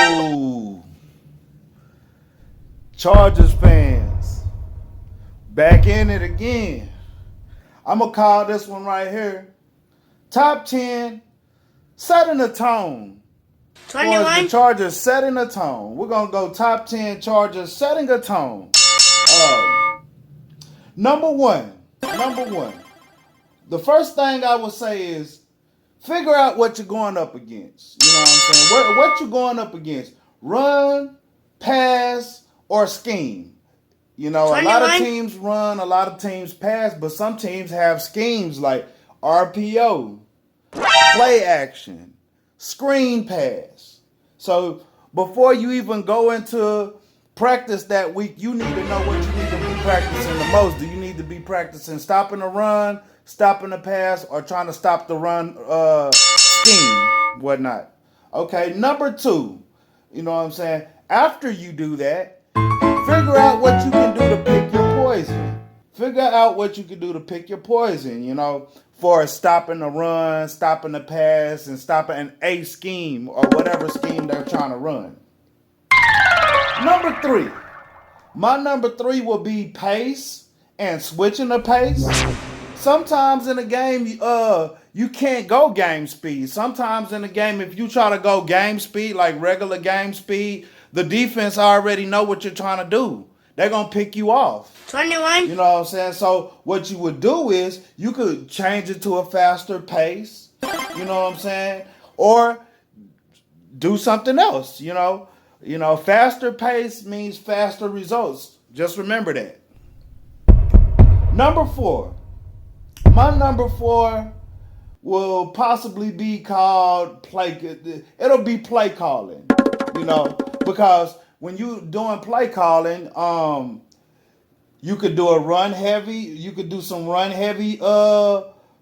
Oh, Chargers fans, back in it again. I'm going to call this one right here Top 10 Setting a Tone. For the 21. Chargers setting a tone. We're going to go top 10 Chargers setting a tone. Uh, number one. Number one. The first thing I would say is figure out what you're going up against. You know what I'm saying? What you're going up against. Run, pass, or scheme. You know, a lot of 21. teams run, a lot of teams pass, but some teams have schemes like RPO, play action, screen pass. So before you even go into practice that week, you need to know what you need to be practicing the most. Do you need to be practicing stopping the run, stopping the pass, or trying to stop the run scheme, whatnot? Okay, number two, you know what I'm saying? After you do that, figure out what you can do to pick your poison. Figure out what you can do to pick your poison, you know, for stopping the run, stopping the pass, and stopping an A scheme or whatever scheme they're trying to run. Number three. My number three will be pace and switching the pace. Sometimes in a game, you can't go game speed. Sometimes in a game, if you try to go game speed, like regular game speed, the defense already know what you're trying to do. They're gonna pick you off. 21. You know what I'm saying? So what you would do is you could change it to a faster pace. You know what I'm saying? Or do something else. Faster pace means faster results. Just remember that. Number four. My number four will possibly be called play. It'll be play calling, because when you doing play calling, you could do a run heavy. You could do some run heavy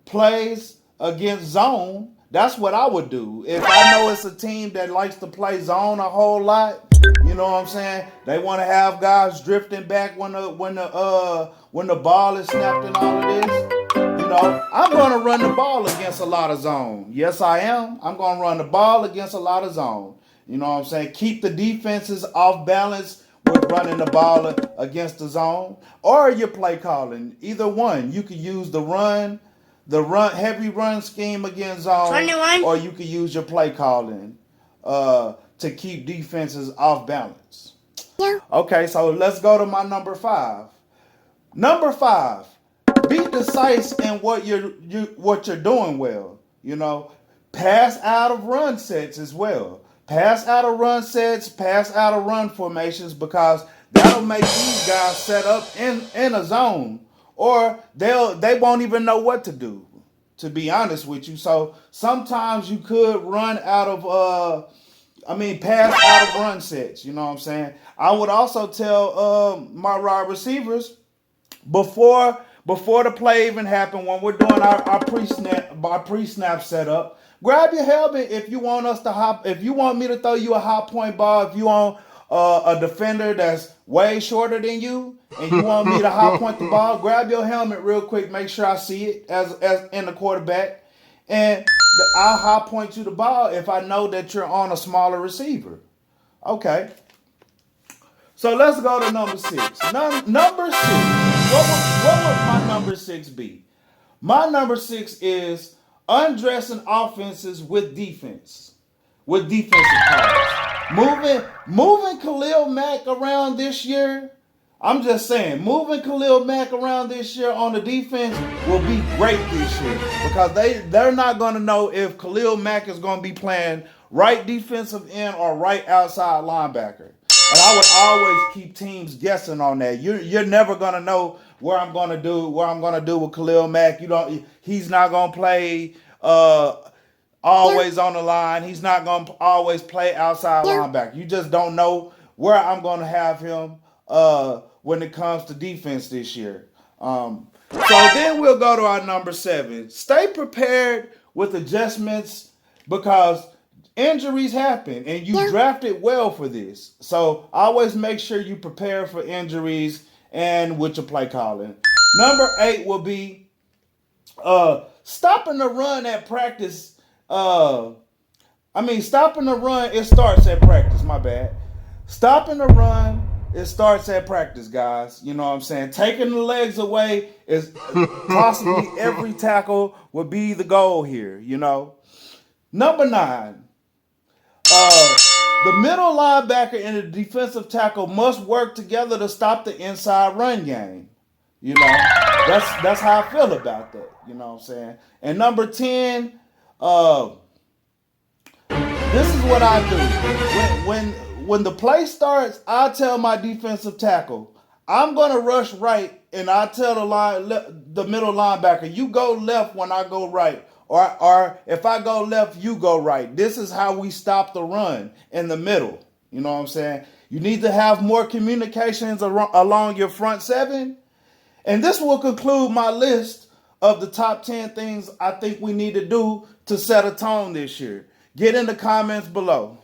plays against zone. That's what I would do. If I know it's a team that likes to play zone a whole lot, you know what I'm saying? They want to have guys drifting back when the ball is snapped and all of this. I'm going to run the ball against a lot of zone. Yes, I am. I'm going to run the ball against a lot of zone. You know what I'm saying? Keep the defenses off balance with running the ball against the zone, or your play calling. Either one. You could use heavy run scheme against zone, 21. or you could use your play calling to keep defenses off balance. Yeah. Okay, so let's go to my number five. Number five, be decisive in what you're doing well. Pass out of run sets as well. Pass out of run sets, pass out of run formations, because that'll make these guys set up in a zone, or they won't even know what to do. To be honest with you, so sometimes you could pass out of run sets. You know what I'm saying? I would also tell my wide receivers before the play even happened, when we're doing our pre-snap setup, grab your helmet if you want us to hop. If you want me to throw you a high point ball, if you want a defender that's way shorter than you, and you want me to high point the ball, grab your helmet real quick. Make sure I see it as in the quarterback, and I'll high point you the ball if I know that you're on a smaller receiver. Okay. So let's go to number six. Number six. What would my number six be? My number six is undressing offenses with defense, with defensive calls. Moving Khalil Mack around this year. I'm just saying, moving Khalil Mack around this year on the defense will be great this year, because they're not going to know if Khalil Mack is going to be playing right defensive end or right outside linebacker. And I would always keep teams guessing on that. You're never gonna know what I'm gonna do with Khalil Mack. He's not gonna play always on the line. He's not gonna always play outside linebacker. You just don't know where I'm gonna have him when it comes to defense this year. So then we'll go to our number seven. Stay prepared with adjustments, because injuries happen, and you drafted well for this. So always make sure you prepare for injuries and with your play calling. Number eight will be stopping the run at practice Stopping the run, it starts at practice. My bad. Stopping the run, it starts at practice, guys. You know what I'm saying? Taking the legs away is possibly every tackle would be the goal here. Number 9, the middle linebacker and the defensive tackle must work together to stop the inside run game. You know, that's how I feel about that. You know what I'm saying? And number 10, uh, this is what I do. When the play starts, I tell my defensive tackle, I'm gonna rush right, and I tell the middle linebacker, you go left when I go right, or if I go left, you go right. This is how we stop the run in the middle. You know what I'm saying? You need to have more communications along your front seven, and this will conclude my list of the top 10 things I think we need to do to set a tone this year. Get in the comments below.